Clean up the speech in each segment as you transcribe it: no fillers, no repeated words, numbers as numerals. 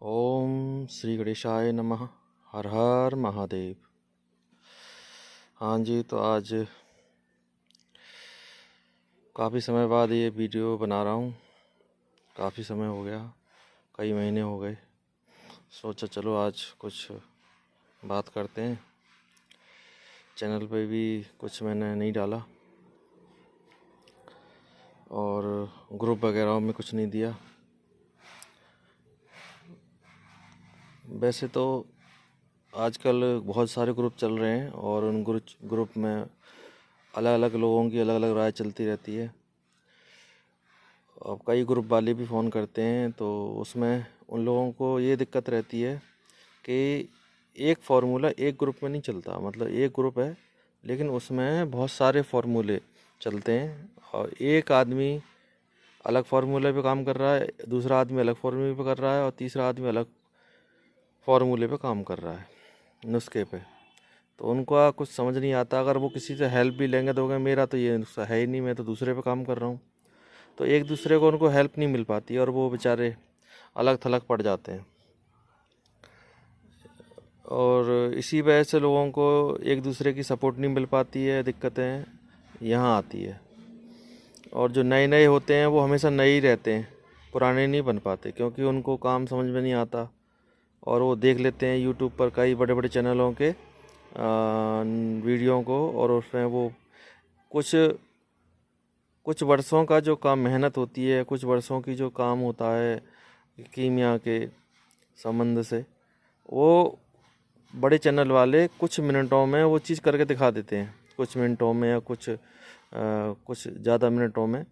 ओम श्री गणेशाय नमः। हर हर महादेव। हाँ जी, तो आज काफ़ी समय बाद ये वीडियो बना रहा हूँ। काफ़ी समय हो गया, कई महीने हो गए। सोचा चलो आज कुछ बात करते हैं। चैनल पे भी कुछ मैंने नहीं डाला और ग्रुप वगैरह में कुछ नहीं दिया। वैसे तो आजकल बहुत सारे ग्रुप चल रहे हैं और उन ग्रुप में अलग अलग लोगों की अलग अलग राय चलती रहती है। अब कई ग्रुप वाले भी फ़ोन करते हैं तो उसमें उन लोगों को ये दिक्कत रहती है कि एक फार्मूला एक ग्रुप में नहीं चलता। मतलब एक ग्रुप है लेकिन उसमें बहुत सारे फार्मूले चलते हैं और एक आदमी अलग फार्मूले पे काम कर रहा है, दूसरा आदमी अलग फार्मूले पे कर रहा है और तीसरा आदमी अलग फार्मूले पे काम कर रहा है, नुस्खे पे। तो उनका कुछ समझ नहीं आता। अगर वो किसी से हेल्प भी लेंगे तो कहेंगे मेरा तो ये नुस्खा है ही नहीं, मैं तो दूसरे पे काम कर रहा हूँ। तो एक दूसरे को उनको हेल्प नहीं मिल पाती और वो बेचारे अलग थलग पड़ जाते हैं। और इसी वजह से लोगों को एक दूसरे की सपोर्ट नहीं मिल पाती है, दिक्कतें यहाँ आती है। और जो नए नए होते हैं वो हमेशा नए ही रहते हैं, पुराने नहीं बन पाते क्योंकि उनको काम समझ में नहीं आता और वो देख लेते हैं यूट्यूब पर कई बड़े बड़े चैनलों के वीडियो को और उसमें वो कुछ कुछ वर्षों का जो काम मेहनत होती है, कुछ वर्षों की जो काम होता है कीमिया के संबंध से, वो बड़े चैनल वाले कुछ मिनटों में वो चीज़ करके दिखा देते हैं। कुछ मिनटों में या कुछ ज़्यादा मिनटों में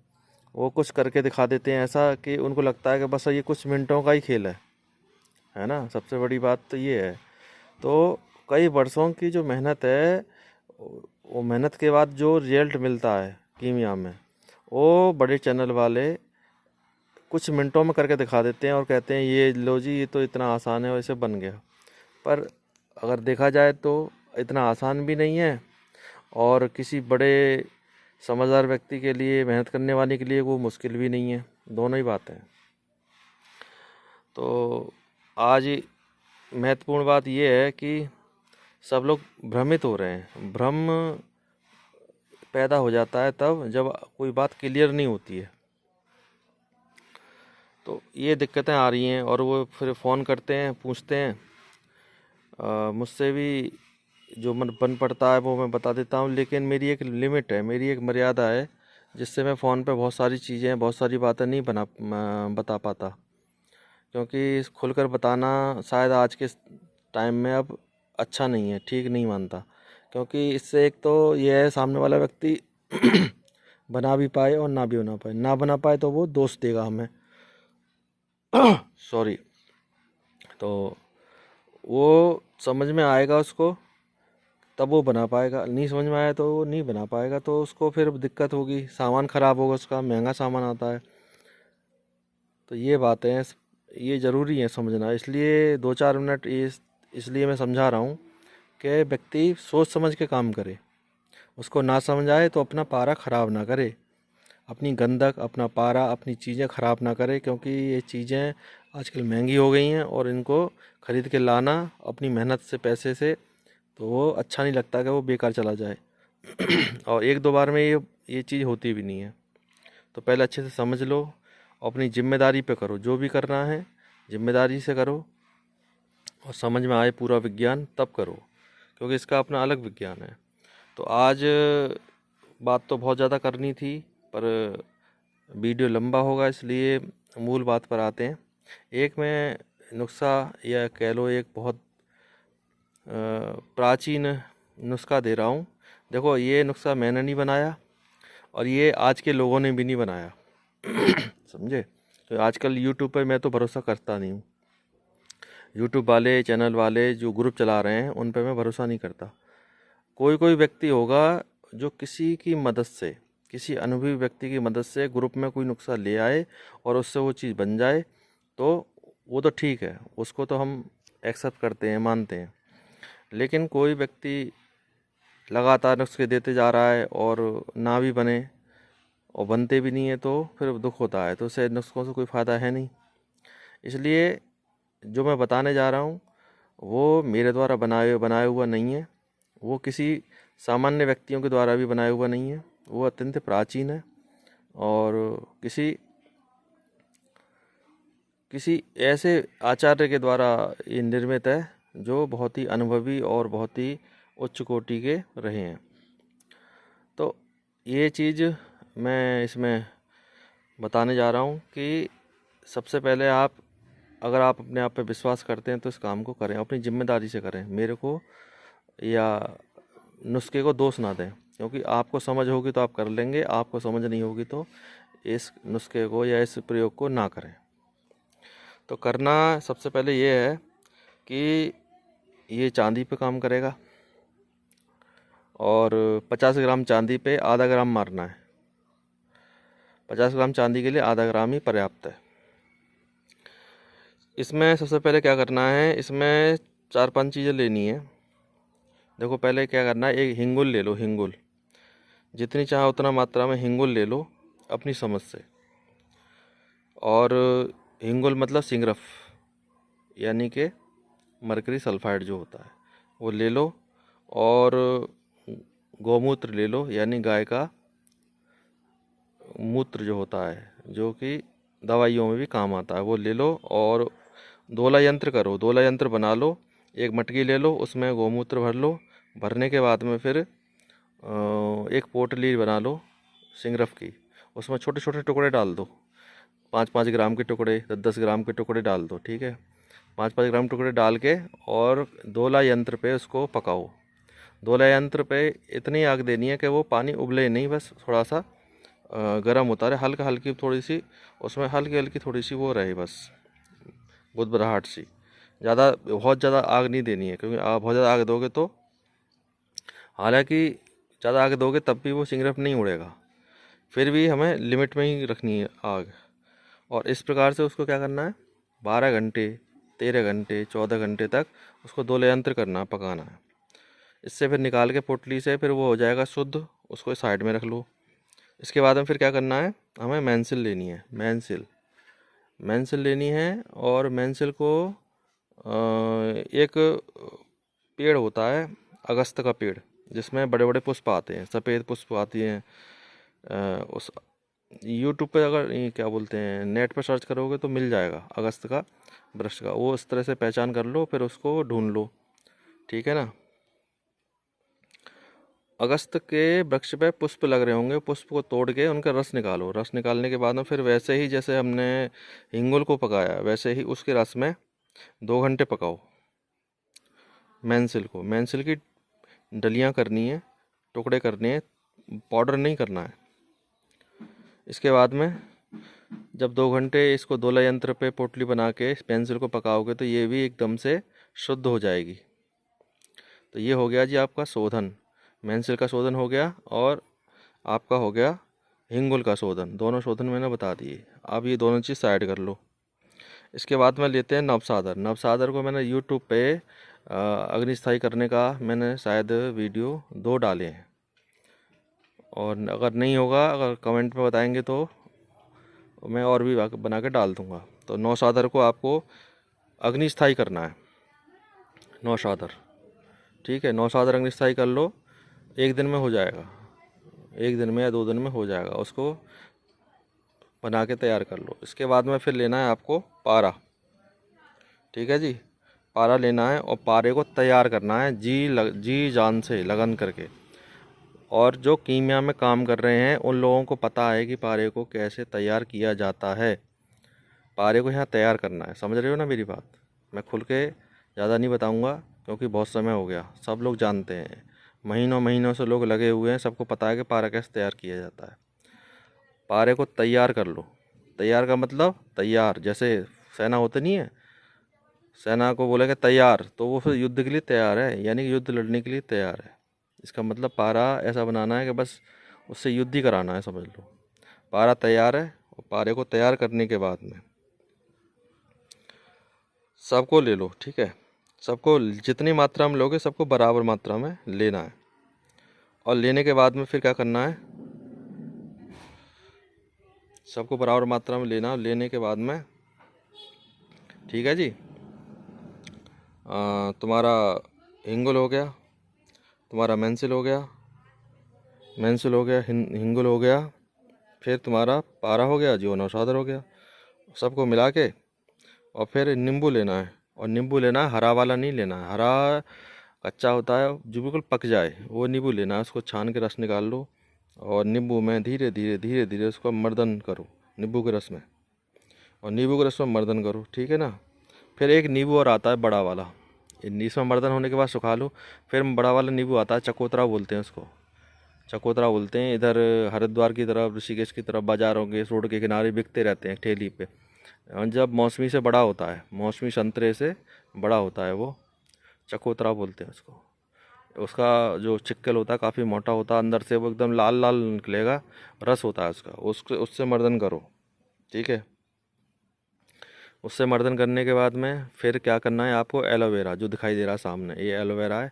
वो कुछ करके दिखा देते हैं, ऐसा कि उनको लगता है कि बस ये कुछ मिनटों का ही खेल है ना। सबसे बड़ी बात तो ये है। तो कई वर्षों की जो मेहनत है, वो मेहनत के बाद जो रिजल्ट मिलता है कीमिया में, वो बड़े चैनल वाले कुछ मिनटों में करके दिखा देते हैं और कहते हैं ये लो जी, ये तो इतना आसान है, वैसे बन गया। पर अगर देखा जाए तो इतना आसान भी नहीं है और किसी बड़े समझदार व्यक्ति के लिए, मेहनत करने वाले के लिए वो मुश्किल भी नहीं है। दोनों ही बातें हैं। तो आज महत्वपूर्ण बात ये है कि सब लोग भ्रमित हो रहे हैं। भ्रम पैदा हो जाता है तब जब कोई बात क्लियर नहीं होती है। तो ये दिक्कतें आ रही हैं और वो फिर फ़ोन करते हैं, पूछते हैं। मुझसे भी जो मन बन पड़ता है वो मैं बता देता हूँ, लेकिन मेरी एक लिमिट है, मेरी एक मर्यादा है जिससे मैं फ़ोन पे बहुत सारी चीज़ें, बहुत सारी बातें नहीं बता पाता। क्योंकि खुलकर बताना शायद आज के टाइम में अब अच्छा नहीं है, ठीक नहीं मानता। क्योंकि इससे एक तो ये है, सामने वाला व्यक्ति बना भी पाए और ना भी बना पाए। ना बना पाए तो वो दोष देगा हमें सॉरी। तो वो समझ में आएगा उसको तब वो बना पाएगा, नहीं समझ में आया तो वो नहीं बना पाएगा। तो उसको फिर दिक्कत होगी, सामान ख़राब होगा, उसका महंगा सामान आता है। तो ये बातें हैं, ये ज़रूरी है समझना। इसलिए 2-4 मिनट इसलिए मैं समझा रहा हूँ कि व्यक्ति सोच समझ के काम करे। उसको ना समझ आए तो अपना पारा ख़राब ना करे, अपनी गंधक, अपना पारा, अपनी चीज़ें ख़राब ना करे। क्योंकि ये चीज़ें आजकल महंगी हो गई हैं और इनको ख़रीद के लाना अपनी मेहनत से, पैसे से, तो वो अच्छा नहीं लगता कि वो बेकार चला जाए और एक दो बार में ये चीज़ होती भी नहीं है। तो पहले अच्छे से समझ लो, अपनी जिम्मेदारी पे करो। जो भी करना है जिम्मेदारी से करो और समझ में आए पूरा विज्ञान तब करो, क्योंकि इसका अपना अलग विज्ञान है। तो आज बात तो बहुत ज़्यादा करनी थी पर वीडियो लंबा होगा, इसलिए मूल बात पर आते हैं। एक मैं नुस्खा या कह लो एक बहुत प्राचीन नुस्खा दे रहा हूँ। देखो, ये नुस्खा मैंने नहीं बनाया और ये आज के लोगों ने भी नहीं बनाया समझे। तो आजकल यूट्यूब पर मैं तो भरोसा करता नहीं हूँ। यूट्यूब वाले, चैनल वाले जो ग्रुप चला रहे हैं उन पर मैं भरोसा नहीं करता। कोई कोई व्यक्ति होगा जो किसी की मदद से, किसी अनुभवी व्यक्ति की मदद से ग्रुप में कोई नुस्खा ले आए और उससे वो चीज़ बन जाए, तो वो तो ठीक है, उसको तो हम एक्सेप्ट करते हैं, मानते हैं। लेकिन कोई व्यक्ति लगातार नुस्खे देते जा रहा है और ना भी बने और बनते भी नहीं है तो फिर दुख होता है। तो उससे नुस्खों से कोई फ़ायदा है नहीं। इसलिए जो मैं बताने जा रहा हूँ वो मेरे द्वारा बनाया हुआ नहीं है, वो किसी सामान्य व्यक्तियों के द्वारा भी बनाया हुआ नहीं है, वो अत्यंत प्राचीन है और किसी किसी ऐसे आचार्य के द्वारा ये निर्मित है जो बहुत ही अनुभवी और बहुत ही उच्च कोटि के रहे हैं। तो ये चीज़ मैं इसमें बताने जा रहा हूँ कि सबसे पहले अगर आप अपने आप पे विश्वास करते हैं तो इस काम को करें, अपनी जिम्मेदारी से करें, मेरे को या नुस्खे को दोष ना दें, क्योंकि आपको समझ होगी तो आप कर लेंगे, आपको समझ नहीं होगी तो इस नुस्खे को या इस प्रयोग को ना करें। तो करना सबसे पहले ये है कि ये चांदी पे काम करेगा और 50 ग्राम चांदी पे आधा ग्राम मारना है। 50 ग्राम चांदी के लिए आधा ग्राम ही पर्याप्त है। इसमें सबसे पहले क्या करना है, इसमें 4-5 चीज़ें लेनी है। देखो पहले क्या करना है, एक हिंगुल ले लो, हिंगुल जितनी चाहो उतना मात्रा में हिंगुल ले लो अपनी समझ से। और हिंगुल मतलब सिंगरफ, यानी कि मरकरी सल्फाइड जो होता है वो ले लो। और गौमूत्र ले लो, यानी गाय का मूत्र जो होता है, जो कि दवाइयों में भी काम आता है, वो ले लो। और दोला यंत्र करो, दोला यंत्र बना लो। एक मटकी ले लो, उसमें गौमूत्र भर लो। भरने के बाद में फिर एक पोटली बना लो सिंगरफ की, उसमें छोटे छोटे टुकड़े डाल दो, 5-5 ग्राम के टुकड़े, 10-10 ग्राम के टुकड़े डाल दो, ठीक है। 5-5 ग्राम टुकड़े डाल के और दोला यंत्र पे उसको पकाओ। दोला यंत्र पे इतनी आग देनी है कि वो पानी उबले नहीं, बस थोड़ा सा गर्म होता रहे, हल्का हल्की थोड़ी सी उसमें हल्की हल्की थोड़ी सी वो रहे, बस बुदबुदाहट सी। बहुत ज़्यादा आग नहीं देनी है, क्योंकि आप बहुत ज़्यादा आग दोगे तो, हालांकि ज़्यादा आग दोगे तब भी वो सिंगरफ नहीं उड़ेगा, फिर भी हमें लिमिट में ही रखनी है आग। और इस प्रकार से उसको क्या करना है, 12 घंटे, 13 घंटे, 14 घंटे तक उसको दोले यंत्र करना, पकाना है। इससे फिर निकाल के पोटली से फिर वो हो जाएगा शुद्ध, उसको साइड में रख लो। इसके बाद में फिर क्या करना है, हमें मेंसिल लेनी है, मेंसिल लेनी है। और मेंसिल को एक पेड़ होता है अगस्त का पेड़, जिसमें बड़े बड़े पुष्प आते हैं, सफ़ेद पुष्प आती हैं। उस यूट्यूब पे अगर ये क्या बोलते हैं, नेट पर सर्च करोगे तो मिल जाएगा अगस्त का वृक्ष का, वो इस तरह से पहचान कर लो, फिर उसको ढूंढ लो, ठीक है ना। अगस्त के वृक्ष पे पुष्प लग रहे होंगे, पुष्प को तोड़ के उनका रस निकालो। रस निकालने के बाद में फिर वैसे ही जैसे हमने हिंगुल को पकाया, वैसे ही उसके रस में 2 घंटे पकाओ मेंसिल की डलियां करनी है, टुकड़े करने हैं, पाउडर नहीं करना है। इसके बाद में जब 2 घंटे इसको दोला यंत्र पे पोटली बना के पेंसिल को पकाओगे तो ये भी एकदम से शुद्ध हो जाएगी। तो ये हो गया जी आपका शोधन, मेंसिल का शोधन हो गया और आपका हो गया हिंगुल का शोधन। दोनों शोधन मैंने बता दिए, आप ये दोनों चीज़ साइड कर लो। इसके बाद में लेते हैं नवसादर। नवसादर को मैंने यूट्यूब पे अग्निस्थाई करने का मैंने शायद वीडियो 2 डाले हैं, और अगर नहीं होगा, अगर कमेंट में बताएंगे तो मैं और भी बना के डाल दूँगा। तो नौसादर को आपको अग्निस्थाई करना है, नौसादर, ठीक है। नौसादर अग्निस्थाई कर लो, एक दिन में हो जाएगा, 1 दिन में या 2 दिन में हो जाएगा, उसको बना के तैयार कर लो। इसके बाद में फिर लेना है आपको पारा, ठीक है जी। पारा लेना है और पारे को तैयार करना है जी जान से, लगन करके। और जो कीमिया में काम कर रहे हैं उन लोगों को पता है कि पारे को कैसे तैयार किया जाता है। पारे को यहाँ तैयार करना है, समझ रहे हो ना मेरी बात। मैं खुल के ज़्यादा नहीं बताऊँगा, क्योंकि बहुत समय हो गया, सब लोग जानते हैं, महीनों महीनों से लोग लगे हुए हैं, सबको पता है कि पारा कैसे तैयार किया जाता है। पारे को तैयार कर लो। तैयार का मतलब तैयार, जैसे सेना होती नहीं है, सेना को बोलेगा तैयार तो वो फिर युद्ध के लिए तैयार है, यानी कि युद्ध लड़ने के लिए तैयार है। इसका मतलब पारा ऐसा बनाना है कि बस उससे युद्ध ही कराना है, समझ लो। पारा तैयार है, और पारे को तैयार करने के बाद में सबको ले लो, ठीक है। सबको जितनी मात्रा में लोगे सबको बराबर मात्रा में लेना है। और लेने के बाद में फिर क्या करना है, सबको बराबर मात्रा में लेना, लेने के बाद में, ठीक है जी। तुम्हारा हिंगुल हो गया, तुम्हारा मेंसिल हो गया, मेंसिल हो गया, हिंगुल हो गया, फिर तुम्हारा पारा हो गया, जीवन औषाधर हो गया। सबको मिला के और फिर नींबू लेना है, और नींबू लेना है हरा वाला नहीं लेना है, हरा कच्चा होता है जो बिल्कुल पक जाए वो नींबू लेना है। उसको छान के रस निकाल लो और नींबू में धीरे धीरे धीरे धीरे उसको मर्दन करो नींबू के रस में, और नींबू के रस में मर्दन करो, ठीक है ना। फिर एक नींबू और आता है बड़ा वाला, इसमें मर्दन होने के बाद सुखा लो। फिर बड़ा वाला नींबू आता है, चकोतरा बोलते हैं उसको, चकोतरा बोलते हैं। इधर हरिद्वार की तरफ, ऋषिकेश की तरफ बाजारों के रोड के किनारे बिकते रहते हैं ठेली पे। और जब मौसमी से बड़ा होता है, मौसमी संतरे से बड़ा होता है वो, चकोतरा बोलते हैं उसको। उसका जो छिक्कल होता है काफ़ी मोटा होता है, अंदर से वो एकदम लाल लाल निकलेगा, रस होता है उसका, उससे मर्दन करो, ठीक है। उससे मर्दन करने के बाद में फिर क्या करना है आपको, एलोवेरा जो दिखाई दे रहा है सामने, ये एलोवेरा है,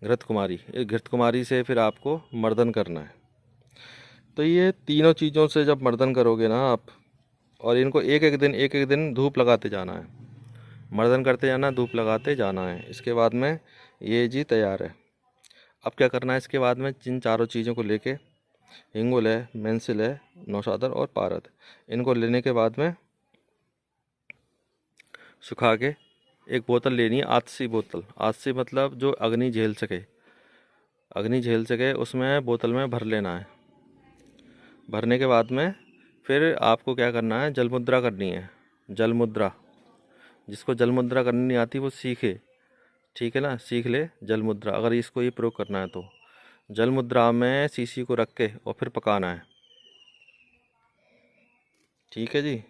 घृत कुमारी, इस घृत कुमारी से फिर आपको मर्दन करना है। तो ये तीनों चीज़ों से जब मर्दन करोगे ना आप, और इनको एक एक दिन धूप लगाते जाना है, मर्दन करते जाना, धूप लगाते जाना है। इसके बाद में ये जी तैयार है। अब क्या करना है इसके बाद में, जिन चारों चीज़ों को लेके, हिंगुल है, मेंसिल है, नौशादर और पारद, इनको लेने के बाद में सुखा के एक बोतल लेनी है, आतसी बोतल। आतसी मतलब जो अग्नि झेल सके, अग्नि झेल सके उसमें बोतल में भर लेना है। भरने के बाद में फिर आपको क्या करना है, जल मुद्रा करनी है। जल मुद्रा, जिसको जल मुद्रा करनी नहीं आती वो सीखे, ठीक है ना, सीख ले जल मुद्रा, अगर इसको ये प्रयोग करना है तो। जल मुद्रा में शीशी को रख के और फिर पकाना है, ठीक है जी।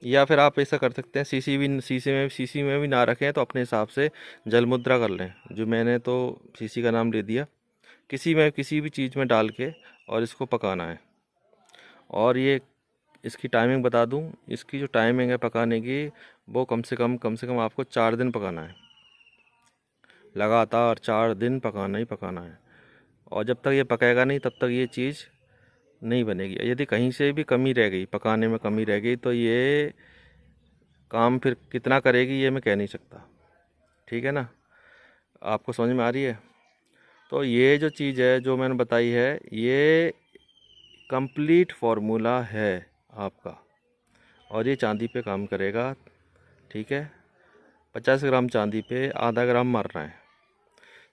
या फिर आप ऐसा कर सकते हैं, शीशी में भी ना रखें तो अपने हिसाब से जल मुद्रा कर लें। जो मैंने तो शीशी का नाम ले दिया, किसी भी चीज़ में डाल के और इसको पकाना है। और ये इसकी टाइमिंग बता दूं, इसकी जो टाइमिंग है पकाने की, वो कम से कम आपको 4 दिन पकाना है, लगातार 4 दिन पकाना ही पकाना है। और जब तक ये पकेगा नहीं तब तक ये चीज़ नहीं बनेगी। यदि कहीं से भी कमी रह गई, पकाने में कमी रह गई, तो ये काम फिर कितना करेगी ये मैं कह नहीं सकता, ठीक है ना। आपको समझ में आ रही है। तो ये जो चीज़ है जो मैंने बताई है, ये कंप्लीट फार्मूला है आपका, और ये चांदी पे काम करेगा, ठीक है। 50 ग्राम चांदी पे आधा ग्राम मारना है।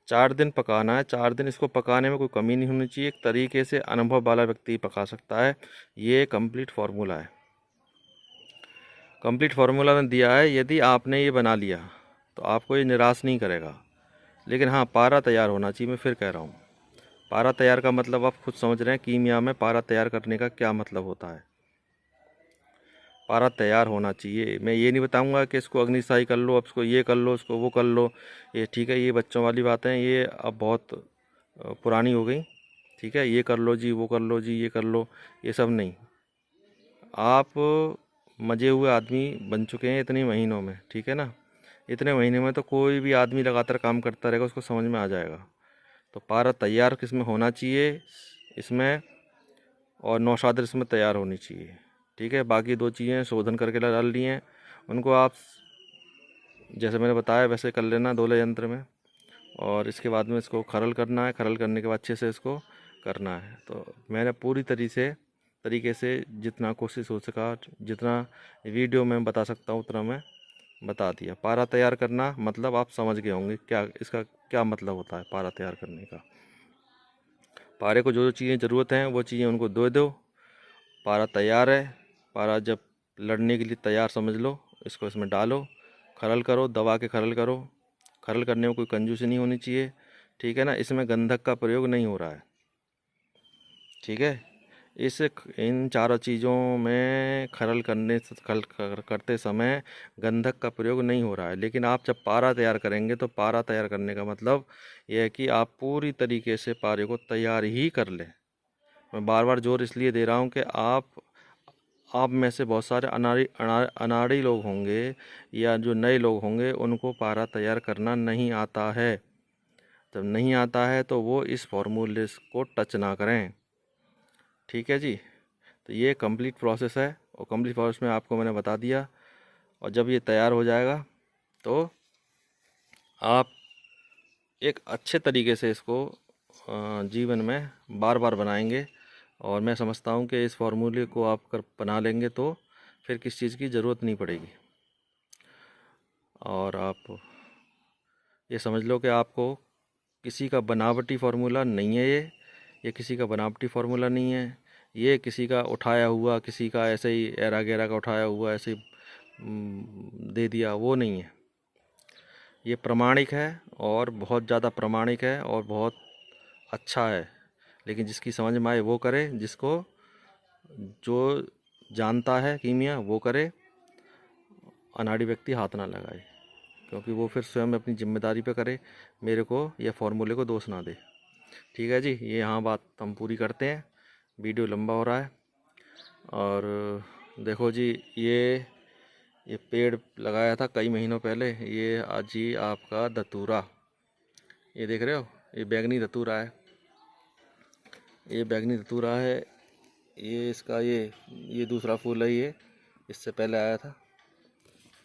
4 दिन पकाना है, 4 दिन इसको पकाने में कोई कमी नहीं होनी चाहिए। एक तरीके से अनुभव वाला व्यक्ति पका सकता है। ये कंप्लीट फार्मूला है, कंप्लीट फार्मूला में दिया है। यदि आपने ये बना लिया तो आपको ये निराश नहीं करेगा। लेकिन हाँ, पारा तैयार होना चाहिए, मैं फिर कह रहा हूँ। पारा तैयार का मतलब आप खुद समझ रहे हैं, कीमिया में पारा तैयार करने का क्या मतलब होता है। पारा तैयार होना चाहिए। मैं ये नहीं बताऊंगा कि इसको अग्निशाही कर लो, अब इसको ये कर लो, इसको वो कर लो, ये ठीक है, ये बच्चों वाली बातें, ये अब बहुत पुरानी हो गई, ठीक है। ये कर लो जी, वो कर लो जी, ये कर लो, ये सब नहीं। आप मजे हुए आदमी बन चुके हैं इतने महीनों में, ठीक है ना। इतने महीने में तो कोई भी आदमी लगातार काम करता रहेगा, उसको समझ में आ जाएगा। तो पारा तैयार किसमें होना चाहिए, इसमें, और नौशादर इसमें तैयार होनी चाहिए, ठीक है। बाकी दो चीज़ें शोधन करके डाल ली हैं, उनको आप जैसे मैंने बताया वैसे कर लेना दोहले यंत्र में। और इसके बाद में इसको खरल करना है, खरल करने के बाद अच्छे से इसको करना है। तो मैंने पूरी तरीके से जितना कोशिश हो सका, जितना वीडियो में बता सकता हूँ उतना मैं बता दिया। पारा तैयार करना मतलब आप समझ गए होंगे क्या इसका क्या मतलब होता है पारा तैयार करने का। पारे को जो जो चीज़ें ज़रूरत हैं वो चीज़ें उनको दे दो, पारा तैयार है। पारा जब लड़ने के लिए तैयार समझ लो, इसको इसमें डालो, खरल करो, दबा के खरल करो। खरल करने में कोई कंजूसी नहीं होनी चाहिए, ठीक है ना। इसमें गंधक का प्रयोग नहीं हो रहा है, ठीक है। इन चारों चीज़ों में करते समय गंधक का प्रयोग नहीं हो रहा है। लेकिन आप जब पारा तैयार करेंगे तो पारा तैयार करने का मतलब यह है कि आप पूरी तरीके से पारे को तैयार ही कर लें। मैं बार बार जोर इसलिए दे रहा हूँ कि आप में से बहुत सारे अनाड़ी लोग होंगे या जो नए लोग होंगे, उनको पारा तैयार करना नहीं आता है। जब नहीं आता है तो वो इस फॉर्मूले को टच ना करें, ठीक है जी। तो ये कंप्लीट प्रोसेस है, और कंप्लीट प्रोसेस में आपको मैंने बता दिया। और जब ये तैयार हो जाएगा तो आप एक अच्छे तरीके से इसको जीवन में बार बार बनाएंगे, और मैं समझता हूँ कि इस फार्मूले को आप कर बना लेंगे तो फिर किस चीज़ की ज़रूरत नहीं पड़ेगी। और आप ये समझ लो कि आपको किसी का बनावटी फार्मूला नहीं है ये किसी का बनावटी फार्मूला नहीं है, ये किसी का उठाया हुआ, किसी का ऐसे ही एरा गैरा का उठाया हुआ ऐसे ही दे दिया, वो नहीं है। ये प्रमाणिक है और बहुत ज़्यादा प्रमाणिक है और बहुत अच्छा है। लेकिन जिसकी समझ में आए वो करे, जिसको जो जानता है कीमिया वो करे, अनाड़ी व्यक्ति हाथ ना लगाए, क्योंकि वो फिर स्वयं अपनी जिम्मेदारी पे करे, मेरे को या फॉर्मूले को दोष ना दे। ठीक है जी, ये यहाँ बात हम पूरी करते हैं, वीडियो लंबा हो रहा है। और देखो जी, ये पेड़ लगाया था कई महीनों पहले, ये आज जी आपका धतूरा, ये देख रहे हो, ये बैंगनी धतूरा है, ये बैंगनी धतूरा है। ये इसका ये दूसरा फूल है, ये इससे पहले आया था,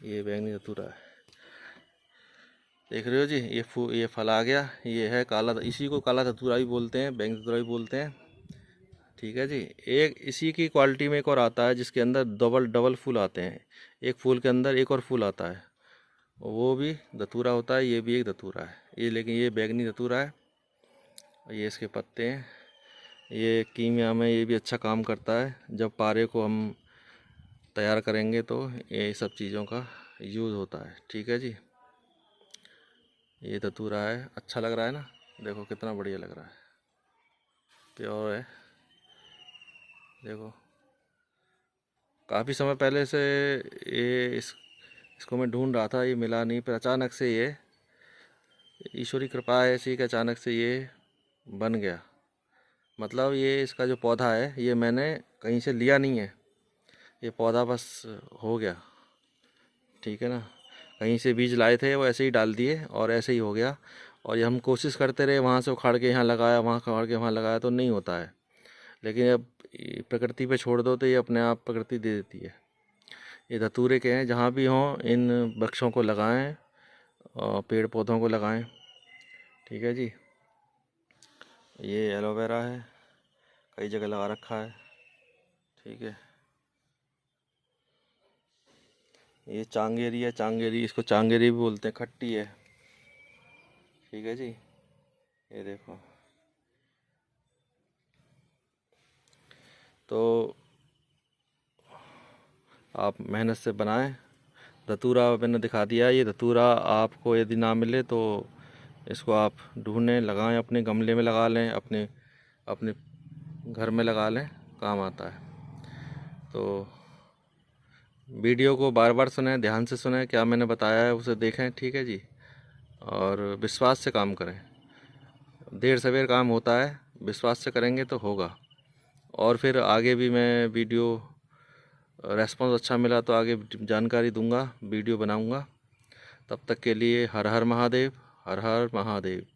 ये बैंगनी धतूरा है, देख रहे हो जी। ये फल आ गया, ये है काला, इसी को काला धतूरा भी बोलते हैं, बैंगनी धतूरा भी बोलते हैं। ठीक है जी। एक इसी की क्वालिटी में एक और आता है जिसके अंदर डबल डबल फूल आते हैं, एक फूल के अंदर एक और फूल आता है, वो भी धतूरा होता है, ये भी एक धतूरा है ये, लेकिन ये बैंगनी धतूरा है। ये इसके पत्ते हैं, ये कीमिया में ये भी अच्छा काम करता है। जब पारे को हम तैयार करेंगे तो ये सब चीज़ों का यूज़ होता है। ठीक है जी, ये धतूरा है, अच्छा लग रहा है ना, देखो कितना बढ़िया लग रहा है, प्योर है। देखो काफ़ी समय पहले से इसको मैं ढूंढ रहा था, ये मिला नहीं, पर अचानक से ये ईश्वरी कृपा है ऐसी कि अचानक से ये बन गया। मतलब ये इसका जो पौधा है ये मैंने कहीं से लिया नहीं है, ये पौधा बस हो गया। ठीक है ना, कहीं से बीज लाए थे वो ऐसे ही डाल दिए और ऐसे ही हो गया। और ये हम कोशिश करते रहे, वहाँ से उखाड़ के यहाँ लगाया, वहाँ उखाड़ के वहाँ लगाया, तो नहीं होता है। लेकिन अब प्रकृति पे छोड़ दो तो ये अपने आप प्रकृति दे देती है। ये धतूरे के हैं, जहाँ भी हों इन वृक्षों को लगाएं और पेड़ पौधों को लगाएं। ठीक है जी, ये एलोवेरा है, कई जगह लगा रखा है। ठीक है, ये चांगेरी है, चांगेरी, इसको चांगेरी भी बोलते हैं, खट्टी है। ठीक है जी, ये देखो। तो आप मेहनत से बनाएं। धतूरा मैंने दिखा दिया, ये धतूरा आपको यदि ना मिले तो इसको आप ढूंढें, लगाएं, अपने गमले में लगा लें, अपने अपने घर में लगा लें, काम आता है। तो वीडियो को बार बार सुनें, ध्यान से सुनें, क्या मैंने बताया है उसे देखें। ठीक है जी, और विश्वास से काम करें। देर सवेर काम होता है, विश्वास से करेंगे तो होगा। और फिर आगे भी मैं वीडियो रेस्पॉन्स अच्छा मिला तो आगे जानकारी दूंगा, वीडियो बनाऊंगा। तब तक के लिए हर हर महादेव, हर हर महादेव।